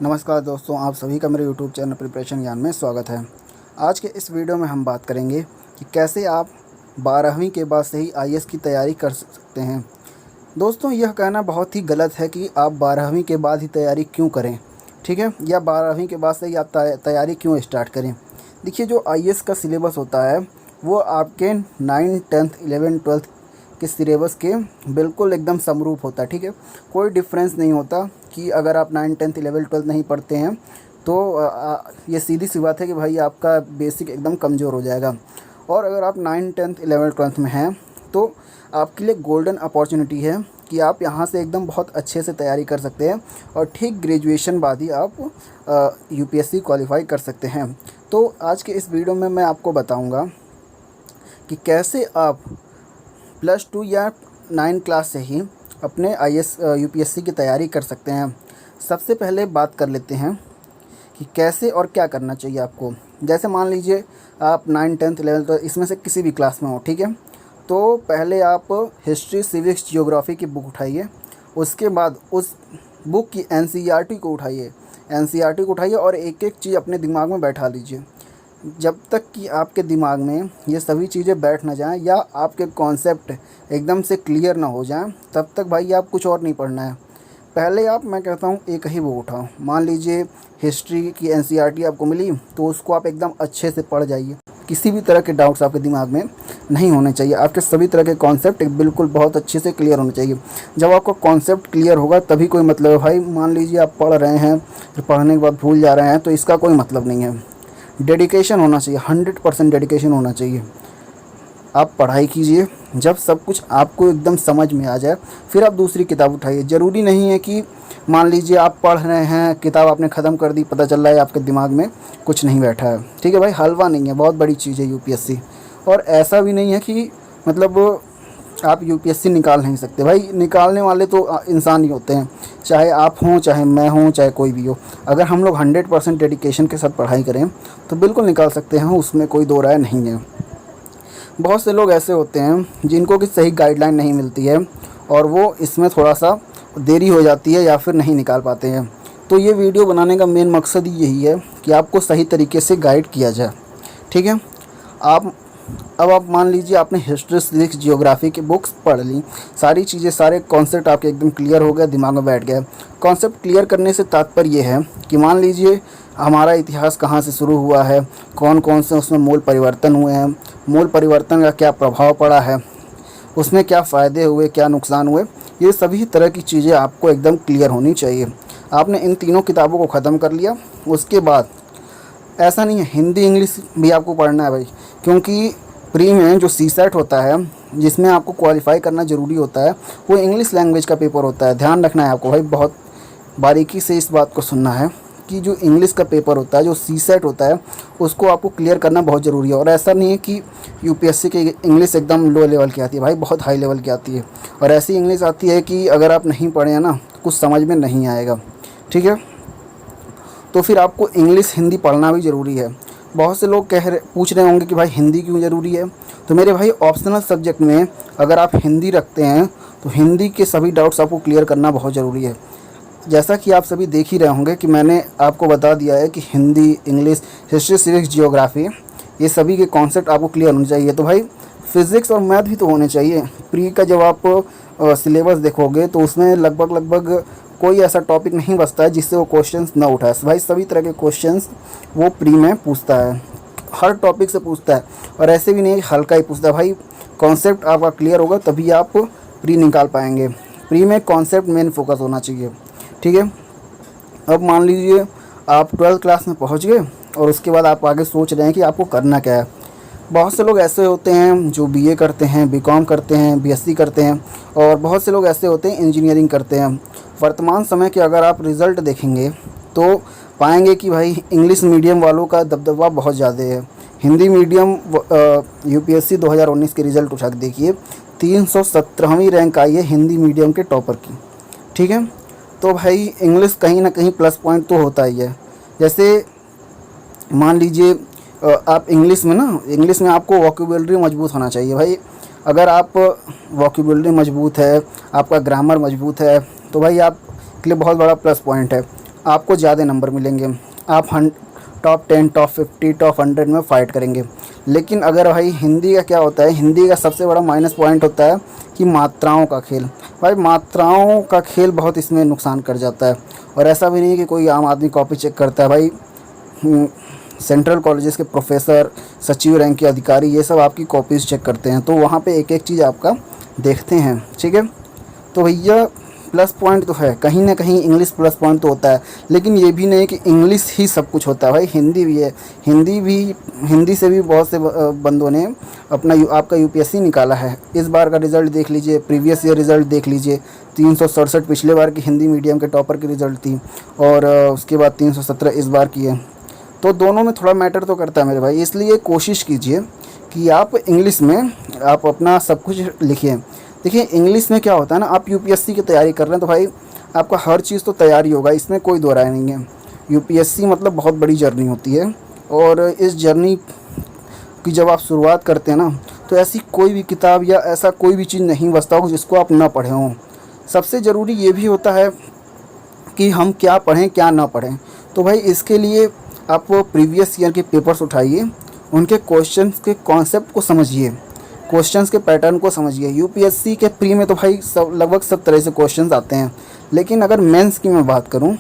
नमस्कार दोस्तों, आप सभी का मेरे YouTube चैनल प्रिपरेशन ज्ञान में स्वागत है। आज के इस वीडियो में हम बात करेंगे कि कैसे आप 12वीं के बाद से ही IAS की तैयारी कर सकते हैं। दोस्तों, यह कहना बहुत ही गलत है कि आप 12वीं के बाद ही तैयारी क्यों करें, ठीक है, या 12वीं के बाद से ही आप तैयारी क्यों स्टार्ट करें। देखिए, जो IAS का सिलेबस होता है वो आपके 9, 10th, 11, 12th के सिलेबस के बिल्कुल एकदम समरूप होता है, ठीक है। कोई डिफरेंस नहीं होता कि अगर आप 9, 10th, 11, 12th नहीं पढ़ते हैं तो ये सीधी सी बात है कि भाई आपका बेसिक एकदम कमज़ोर हो जाएगा। और अगर आप 9, 10th, 11, 12th में हैं तो आपके लिए गोल्डन अपॉर्चुनिटी है कि आप यहाँ से एकदम बहुत अच्छे से तैयारी कर सकते हैं और ठीक ग्रेजुएशन बाद ही आप UPSC क्वालिफाई कर सकते हैं। तो आज के इस वीडियो में मैं आपको बताऊँगा कि कैसे आप +2 या 9 क्लास से ही अपने UPSC की तैयारी कर सकते हैं। सबसे पहले बात कर लेते हैं कि कैसे और क्या करना चाहिए आपको। जैसे मान लीजिए आप 9, 10th, 11th इसमें से किसी भी क्लास में हो, ठीक है। तो पहले आप हिस्ट्री, सिविक्स, जियोग्राफी की बुक उठाइए। उसके बाद उस बुक की NCERT को उठाइए। NCERT को उठाइए और एक एक चीज़ अपने दिमाग में बैठा लीजिए। जब तक कि आपके दिमाग में ये सभी चीज़ें बैठ ना जाएं या आपके कॉन्सेप्ट एकदम से क्लियर ना हो जाएं, तब तक भाई आप कुछ और नहीं पढ़ना है। पहले मैं कहता हूँ एक ही बुक उठाओ। मान लीजिए हिस्ट्री की NCERT आपको मिली तो उसको आप एकदम अच्छे से पढ़ जाइए। किसी भी तरह के डाउट्स आपके दिमाग में नहीं होने चाहिए। आपके सभी तरह के कॉन्सेप्ट बिल्कुल बहुत अच्छे से क्लियर होने चाहिए। जब आपका कॉन्सेप्ट क्लियर होगा तभी कोई मतलब है। भाई मान लीजिए आप पढ़ रहे हैं फिर पढ़ने के बाद भूल जा रहे हैं तो इसका कोई मतलब नहीं है। डेडिकेशन होना चाहिए, 100% डेडिकेशन होना चाहिए। आप पढ़ाई कीजिए, जब सब कुछ आपको एकदम समझ में आ जाए फिर आप दूसरी किताब उठाइए। ज़रूरी नहीं है कि मान लीजिए आप पढ़ रहे हैं, किताब आपने ख़त्म कर दी, पता चल रहा है आपके दिमाग में कुछ नहीं बैठा है, ठीक है भाई। हलवा नहीं है, बहुत बड़ी चीज़ है UPSC। और ऐसा भी नहीं है कि मतलब आप UPSC निकाल नहीं सकते। भाई निकालने वाले तो इंसान ही होते हैं, चाहे आप हों, चाहे मैं हूँ, चाहे कोई भी हो। अगर हम लोग 100% डेडिकेशन के साथ पढ़ाई करें तो बिल्कुल निकाल सकते हैं, उसमें कोई दो राय नहीं है। बहुत से लोग ऐसे होते हैं जिनको कि सही गाइडलाइन नहीं मिलती है और वो इसमें थोड़ा सा देरी हो जाती है या फिर नहीं निकाल पाते हैं। तो ये वीडियो बनाने का मेन मकसद ही यही है कि आपको सही तरीके से गाइड किया जाए, ठीक है। अब आप मान लीजिए आपने हिस्ट्री, सिविक्स, जियोग्राफी की बुक्स पढ़ ली, सारी चीज़ें, सारे कॉन्सेप्ट आपके एकदम क्लियर हो गए, दिमाग में बैठ गए। कॉन्सेप्ट क्लियर करने से तात्पर्य ये है कि मान लीजिए हमारा इतिहास कहाँ से शुरू हुआ है, कौन कौन से उसमें मूल परिवर्तन हुए हैं, मूल परिवर्तन का क्या प्रभाव पड़ा है, उसमें क्या फ़ायदे हुए, क्या नुकसान हुए, ये सभी तरह की चीज़ें आपको एकदम क्लियर होनी चाहिए। आपने इन तीनों किताबों को ख़त्म कर लिया। उसके बाद ऐसा नहीं है, हिंदी इंग्लिश भी आपको पढ़ना है भाई, क्योंकि प्री में जो CSAT होता है जिसमें आपको क्वालिफाई करना ज़रूरी होता है वो इंग्लिश लैंग्वेज का पेपर होता है। ध्यान रखना है आपको भाई, बहुत बारीकी से इस बात को सुनना है कि जो इंग्लिश का पेपर होता है, जो CSAT होता है, उसको आपको क्लियर करना बहुत ज़रूरी है। और ऐसा नहीं है कि UPSC की इंग्लिश एकदम लो लेवल की आती है, भाई बहुत हाई लेवल की आती है। और ऐसी इंग्लिश आती है कि अगर आप नहीं पढ़े हैं ना, कुछ समझ में नहीं आएगा, ठीक है। तो फिर आपको इंग्लिश, हिंदी पढ़ना भी ज़रूरी है। बहुत से लोग पूछ रहे होंगे कि भाई हिंदी क्यों ज़रूरी है। तो मेरे भाई, ऑप्शनल सब्जेक्ट में अगर आप हिंदी रखते हैं तो हिंदी के सभी डाउट्स आपको क्लियर करना बहुत ज़रूरी है। जैसा कि आप सभी देख ही रहे होंगे कि मैंने आपको बता दिया है कि Hindi, English, history, civics, geography, ये सभी के कॉन्सेप्ट आपको क्लियर होने चाहिए। तो भाई फिज़िक्स और मैथ भी तो होने चाहिए। प्री का जब आप सिलेबस देखोगे तो उसमें लगभग कोई ऐसा टॉपिक नहीं बचता है जिससे वो क्वेश्चंस ना उठाए। भाई सभी तरह के क्वेश्चंस वो प्री में पूछता है, हर टॉपिक से पूछता है। और ऐसे भी नहीं हल्का ही पूछता है। भाई कॉन्सेप्ट आपका क्लियर होगा तभी आप प्री निकाल पाएंगे। प्री में कॉन्सेप्ट मेन फोकस होना चाहिए, ठीक है। अब मान लीजिए आप 12th क्लास में पहुंच गए और उसके बाद आप आगे सोच रहे हैं कि आपको करना क्या है। बहुत से लोग ऐसे होते हैं जो BA करते हैं, BCom करते हैं, BSc करते हैं, और बहुत से लोग ऐसे होते हैं इंजीनियरिंग करते हैं। वर्तमान समय के अगर आप रिज़ल्ट देखेंगे तो पाएंगे कि भाई इंग्लिश मीडियम वालों का दबदबा बहुत ज़्यादा है। हिंदी मीडियम UPSC 2019 के रिज़ल्ट उठा के देखिए, 317वीं रैंक आई है हिंदी मीडियम के टॉपर की, ठीक है। तो भाई इंग्लिश कहीं ना कहीं प्लस पॉइंट तो होता ही है। जैसे मान लीजिए आप इंग्लिश में आपको वोकैब्युलरी मजबूत होना चाहिए भाई। अगर आप वोकैब्युलरी मजबूत है, आपका ग्रामर मजबूत है, तो भाई आपके लिए बहुत बड़ा प्लस पॉइंट है। आपको ज़्यादा नंबर मिलेंगे, आप टॉप 10, टॉप 50, टॉप 100 में फ़ाइट करेंगे। लेकिन अगर भाई हिंदी का क्या होता है, हिंदी का सबसे बड़ा माइनस पॉइंट होता है कि मात्राओं का खेल। भाई मात्राओं का खेल बहुत इसमें नुकसान कर जाता है। और ऐसा भी नहीं है कि कोई आम आदमी कॉपी चेक करता है भाई। सेंट्रल कॉलेजेस के प्रोफेसर, सचिव रैंक के अधिकारी, ये सब आपकी कॉपीज़ चेक करते हैं, तो वहाँ पे एक एक चीज़ आपका देखते हैं। ठीक है, तो भैया प्लस पॉइंट तो है, कहीं ना कहीं इंग्लिश प्लस पॉइंट तो होता है, लेकिन ये भी नहीं कि इंग्लिश ही सब कुछ होता है। भाई हिंदी भी है, हिंदी से भी बहुत से बंदों ने अपना आपका यूपीएससी निकाला है। इस बार का रिज़ल्ट देख लीजिए, प्रीवियस ईयर रिज़ल्ट देख लीजिए, 367 पिछले बार की हिंदी मीडियम के टॉपर की रिज़ल्ट थी, और उसके बाद 317 इस बार की है। तो दोनों में थोड़ा मैटर तो करता है मेरे भाई। इसलिए कोशिश कीजिए कि आप इंग्लिश में आप अपना सब कुछ लिखिए। देखिए इंग्लिश में क्या होता है ना, आप यूपीएससी की तैयारी कर रहे हैं तो भाई आपका हर चीज़ तो तैयारी होगा, इसमें कोई दो राय नहीं है। यूपीएससी मतलब बहुत बड़ी जर्नी होती है, और इस जर्नी की जब आप शुरुआत करते हैं ना, तो ऐसी कोई भी किताब या ऐसा कोई भी चीज़ नहीं बचता हो जिसको आप ना पढ़े हों। सबसे ज़रूरी ये भी होता है कि हम क्या पढ़ें क्या ना पढ़ें। तो भाई इसके लिए आप प्रीवियस ईयर के पेपर्स उठाइए, उनके क्वेश्चंस के कॉन्सेप्ट को समझिए, क्वेश्चंस के पैटर्न को समझिए। यूपीएससी के प्री में तो भाई लगभग सब तरह से क्वेश्चंस आते हैं, लेकिन अगर मेंस की मैं बात करूं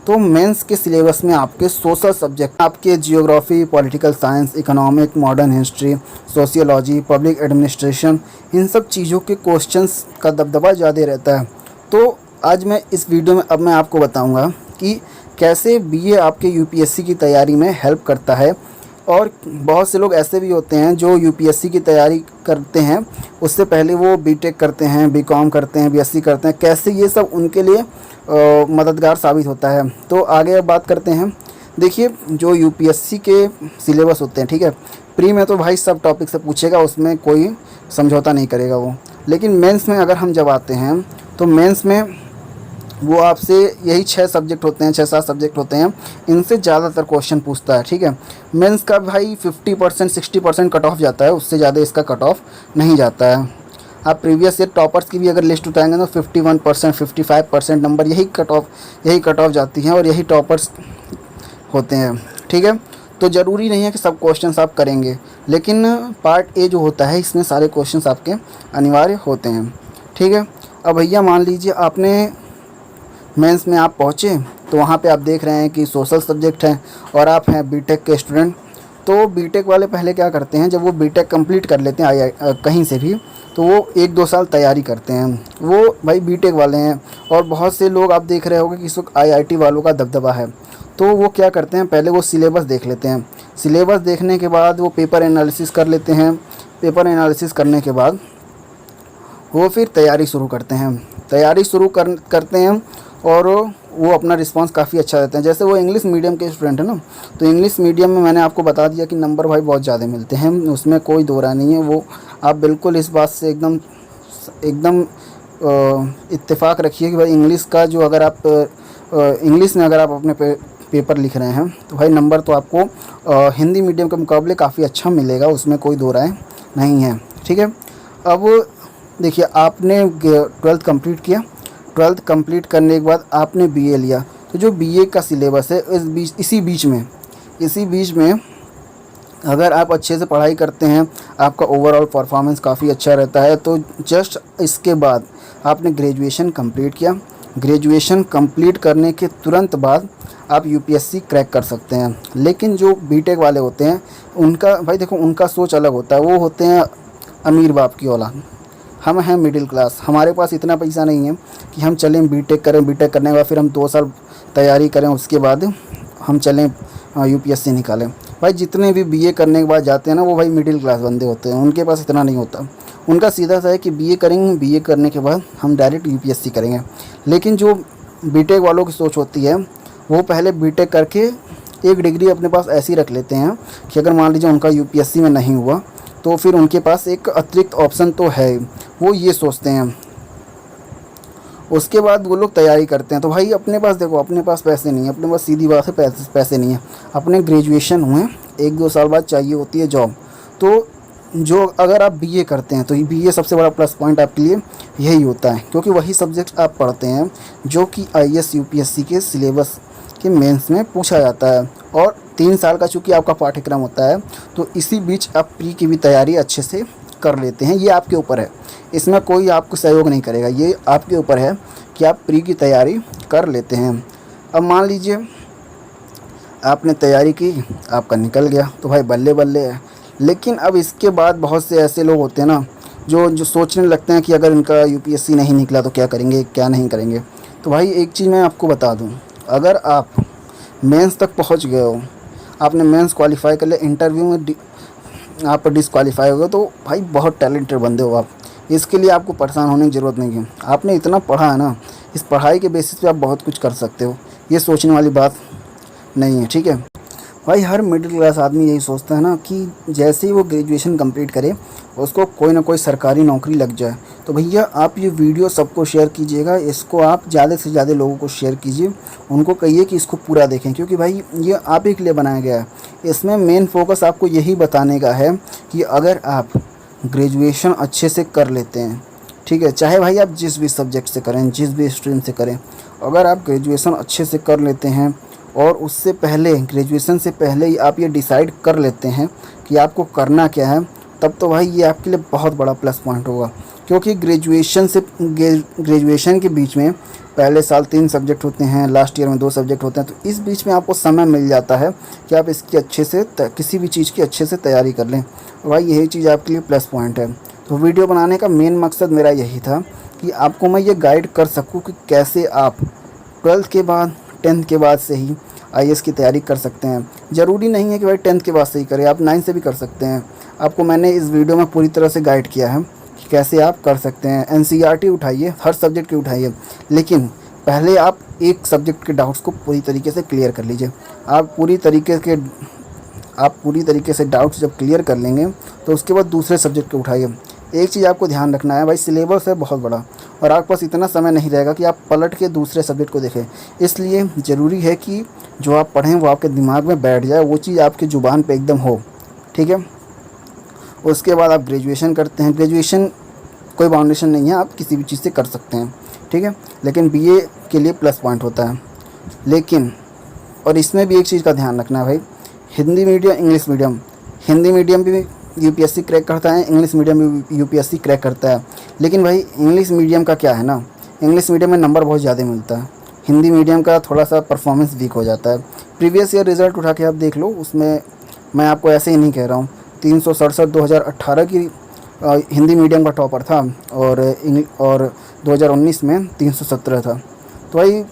तो मेंस के सिलेबस में आपके सोशल सब्जेक्ट, आपके geography, political science, economic, modern history, sociology, public administration, इन सब चीज़ों के क्वेश्चंस का दबदबा ज़्यादा रहता है। तो आज मैं इस वीडियो में अब मैं आपको बताऊँगा कि कैसे बीए आपके यूपीएससी की तैयारी में हेल्प करता है। और बहुत से लोग ऐसे भी होते हैं जो यूपीएससी की तैयारी करते हैं, उससे पहले वो बीटेक करते हैं, बीकॉम करते हैं, बीएससी करते हैं, कैसे ये सब उनके लिए मददगार साबित होता है। तो आगे अब बात करते हैं। देखिए जो यूपीएससी के सिलेबस होते हैं, ठीक है, प्री में तो भाई सब टॉपिक से पूछेगा, उसमें कोई समझौता नहीं करेगा वो। लेकिन मेंस में अगर हम जब आते हैं तो मेंस में वो आपसे यही 6 सब्जेक्ट होते हैं, 6-7 सब्जेक्ट होते हैं, इनसे ज़्यादातर क्वेश्चन पूछता है। ठीक है, मेंस का भाई 50% 60% कट ऑफ जाता है, उससे ज़्यादा इसका कट ऑफ नहीं जाता है। आप प्रीवियस ईयर टॉपर्स की भी अगर लिस्ट उठाएंगे तो 51% 55% नंबर यही कट ऑफ जाती हैं, और यही टॉपर्स होते हैं। ठीक है, तो ज़रूरी नहीं है कि सब क्वेश्चंस आप करेंगे, लेकिन पार्ट ए जो होता है इसमें सारे क्वेश्चंस आपके अनिवार्य होते हैं। ठीक है, अब भैया मान लीजिए आपने मेंस में आप पहुँचे, तो वहाँ पे आप देख रहे हैं कि सोशल सब्जेक्ट है और आप हैं बीटेक के स्टूडेंट। तो बीटेक वाले पहले क्या करते हैं, जब वो बीटेक कंप्लीट कर लेते हैं कहीं से भी, तो वो 1-2 साल तैयारी करते हैं। वो भाई बीटेक वाले हैं, और बहुत से लोग आप देख रहे होंगे कि इस वक्त आईआईटी वालों का दबदबा है। तो वो क्या करते हैं, पहले वो सिलेबस देख लेते हैं, सिलेबस देखने के बाद वो पेपर एनालिसिस कर लेते हैं। पेपर एनालिसिस करने के बाद वो फिर तैयारी शुरू करते हैं, करते हैं, और वो अपना रिस्पांस काफ़ी अच्छा देते हैं। जैसे वो इंग्लिश मीडियम के स्टूडेंट है ना, तो इंग्लिश मीडियम में मैंने आपको बता दिया कि नंबर भाई बहुत ज़्यादा मिलते हैं, उसमें कोई दो राय नहीं है। वो आप बिल्कुल इस बात से एकदम इत्तेफाक रखिए कि भाई इंग्लिश का जो अगर आप इंग्लिश में अगर आप अपने पेपर लिख रहे हैं तो भाई नंबर तो आपको हिंदी मीडियम के मुकाबले काफ़ी अच्छा मिलेगा, उसमें कोई दो राय नहीं है। ठीक है, अब देखिए आपने 12th कंप्लीट किया, 12th कंप्लीट करने के बाद आपने बीए लिया, तो जो बीए का सिलेबस है इसी बीच में अगर आप अच्छे से पढ़ाई करते हैं, आपका ओवरऑल परफॉर्मेंस काफ़ी अच्छा रहता है, तो जस्ट इसके बाद आपने ग्रेजुएशन कंप्लीट किया। ग्रेजुएशन कंप्लीट करने के तुरंत बाद आप यूपीएससी क्रैक कर सकते हैं। लेकिन जो बीटेक वाले होते हैं उनका भाई देखो उनका सोच अलग होता है। वो होते हैं अमीर बाप की औलाद, हम हैं मिडिल क्लास, हमारे पास इतना पैसा नहीं है कि हम चलें बीटेक करें, बीटेक करने के बाद फिर हम 2 साल तैयारी करें, उसके बाद हम चलें यूपीएससी निकालें। भाई जितने भी बीए करने के बाद जाते हैं ना, वो भाई मिडिल क्लास बंदे होते हैं, उनके पास इतना नहीं होता। उनका सीधा सा है कि बीए करेंगे, बीए करने के बाद हम डायरेक्ट यूपीएससी करेंगे। लेकिन जो बीटेक वालों की सोच होती है, वो पहले बीटेक करके एक डिग्री अपने पास ऐसी रख लेते हैं कि अगर मान लीजिए उनका यूपीएससी में नहीं हुआ तो फिर उनके पास एक अतिरिक्त ऑप्शन तो है, वो ये सोचते हैं। उसके बाद वो लोग तैयारी करते हैं। तो भाई अपने पास देखो, अपने पास पैसे नहीं है, अपने पास सीधी बात है पैसे नहीं है। अपने ग्रेजुएशन हुए 1-2 साल बाद चाहिए होती है जॉब। तो जो अगर आप बीए करते हैं तो बीए सबसे बड़ा प्लस पॉइंट आपके लिए यही होता है, क्योंकि वही सब्जेक्ट आप पढ़ते हैं जो कि आईएएस यूपीएससी के सिलेबस कि मेंस में पूछा जाता है। और 3 साल का चूँकि आपका पाठ्यक्रम होता है, तो इसी बीच आप प्री की भी तैयारी अच्छे से कर लेते हैं। ये आपके ऊपर है, इसमें कोई आपको सहयोग नहीं करेगा, ये आपके ऊपर है कि आप प्री की तैयारी कर लेते हैं। अब मान लीजिए आपने तैयारी की, आपका निकल गया, तो भाई बल्ले बल्ले है। लेकिन अब इसके बाद बहुत से ऐसे लोग होते हैं ना जो सोचने लगते हैं कि अगर इनका यूपीएससी नहीं निकला तो क्या करेंगे, क्या नहीं करेंगे। तो भाई एक चीज़ मैं आपको बता दूं, अगर आप मेंस तक पहुंच गए हो, आपने मेंस क्वालिफाई कर लिया, इंटरव्यू में आप डिसक्वालीफाई हो गए, तो भाई बहुत टैलेंटेड बंदे हो आप। इसके लिए आपको परेशान होने की ज़रूरत नहीं है। आपने इतना पढ़ा है ना, इस पढ़ाई के बेसिस पे आप बहुत कुछ कर सकते हो। ये सोचने वाली बात नहीं है, ठीक है भाई। हर मिडिल क्लास आदमी यही सोचता है ना कि जैसे ही वो ग्रेजुएशन कंप्लीट करे उसको कोई ना कोई सरकारी नौकरी लग जाए। तो भैया आप ये वीडियो सबको शेयर कीजिएगा, इसको आप ज़्यादा से ज़्यादा लोगों को शेयर कीजिए, उनको कहिए कि इसको पूरा देखें, क्योंकि भाई ये आप ही के लिए बनाया गया है। इसमें मेन फोकस आपको यही बताने का है कि अगर आप ग्रेजुएशन अच्छे से कर लेते हैं, ठीक है, चाहे भाई आप जिस भी सब्जेक्ट से करें, जिस भी स्ट्रीम से करें, अगर आप ग्रेजुएशन अच्छे से कर लेते हैं और उससे पहले, ग्रेजुएशन से पहले ही आप ये डिसाइड कर लेते हैं कि आपको करना क्या है, तब तो भाई ये आपके लिए बहुत बड़ा प्लस पॉइंट होगा। क्योंकि ग्रेजुएशन के बीच में पहले साल 3 सब्जेक्ट होते हैं, लास्ट ईयर में 2 सब्जेक्ट होते हैं, तो इस बीच में आपको समय मिल जाता है कि आप इसकी अच्छे से किसी भी चीज़ की अच्छे से तैयारी कर लें। भाई यही चीज़ आपके लिए प्लस पॉइंट है। तो वीडियो बनाने का मेन मकसद मेरा यही था कि आपको मैं ये गाइड कर सकूँ कि कैसे आप 12th के बाद, 10th के बाद से ही आईएएस की तैयारी कर सकते हैं। ज़रूरी नहीं है कि भाई 10th के बाद से ही करें, आप 9 से भी कर सकते हैं। आपको मैंने इस वीडियो में पूरी तरह से गाइड किया है कि कैसे आप कर सकते हैं। एनसीईआरटी उठाइए, हर सब्जेक्ट की उठाइए, लेकिन पहले आप एक सब्जेक्ट के डाउट्स को पूरी तरीके से क्लियर कर लीजिए। आप पूरी तरीके से डाउट्स जब क्लियर कर लेंगे तो उसके बाद दूसरे सब्जेक्ट को उठाइए। एक चीज़ आपको ध्यान रखना है भाई, सिलेबस है बहुत बड़ा और आपके पास इतना समय नहीं रहेगा कि आप पलट के दूसरे सब्जेक्ट को देखें। इसलिए ज़रूरी है कि जो आप पढ़ें वो आपके दिमाग में बैठ जाए, वो चीज़ आपकी ज़ुबान पे एकदम हो, ठीक है। उसके बाद आप ग्रेजुएशन करते हैं। ग्रेजुएशन कोई बाउंडेशन नहीं है, आप किसी भी चीज़ से कर सकते हैं, ठीक है। लेकिन बीए के लिए प्लस पॉइंट होता है। लेकिन और इसमें भी एक चीज़ का ध्यान रखना है भाई, Hindi medium, English medium, Hindi medium भी यूपीएससी क्रैक करता है, इंग्लिश मीडियम भी यूपीएससी क्रैक करता है। लेकिन भाई इंग्लिश मीडियम का क्या है ना, इंग्लिश मीडियम में नंबर बहुत ज़्यादा मिलता है, हिंदी मीडियम का थोड़ा सा परफॉर्मेंस वीक हो जाता है। प्रीवियस ईयर रिज़ल्ट उठा के आप देख लो, उसमें मैं आपको ऐसे ही नहीं कह रहा हूँ, 367 2018 की हिंदी मीडियम का टॉपर था और 2019 में 317 था। तो भाई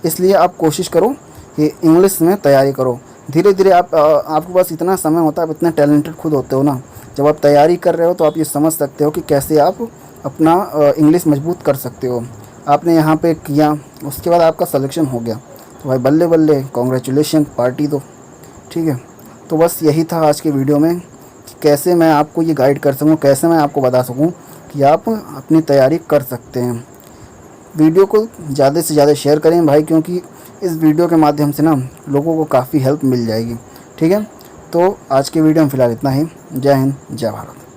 इसलिए आप कोशिश करो कि इंग्लिश में तैयारी करो। धीरे धीरे आपके पास इतना समय होता है, आप इतने टैलेंटेड खुद होते हो ना, जब आप तैयारी कर रहे हो तो आप ये समझ सकते हो कि कैसे आप अपना इंग्लिश मजबूत कर सकते हो। आपने यहाँ पे किया, उसके बाद आपका सिलेक्शन हो गया, तो भाई बल्ले बल्ले, कॉन्ग्रेचुलेशन, पार्टी दो, ठीक है। तो बस यही था आज के वीडियो में कि कैसे मैं आपको ये गाइड कर सकूँ, कैसे मैं आपको बता सकूँ कि आप अपनी तैयारी कर सकते हैं। वीडियो को ज़्यादा से ज़्यादा शेयर करें भाई, क्योंकि इस वीडियो के माध्यम से ना लोगों को काफ़ी हेल्प मिल जाएगी, ठीक है। तो आज के वीडियो में फ़िलहाल इतना ही। जय हिंद, जय भारत।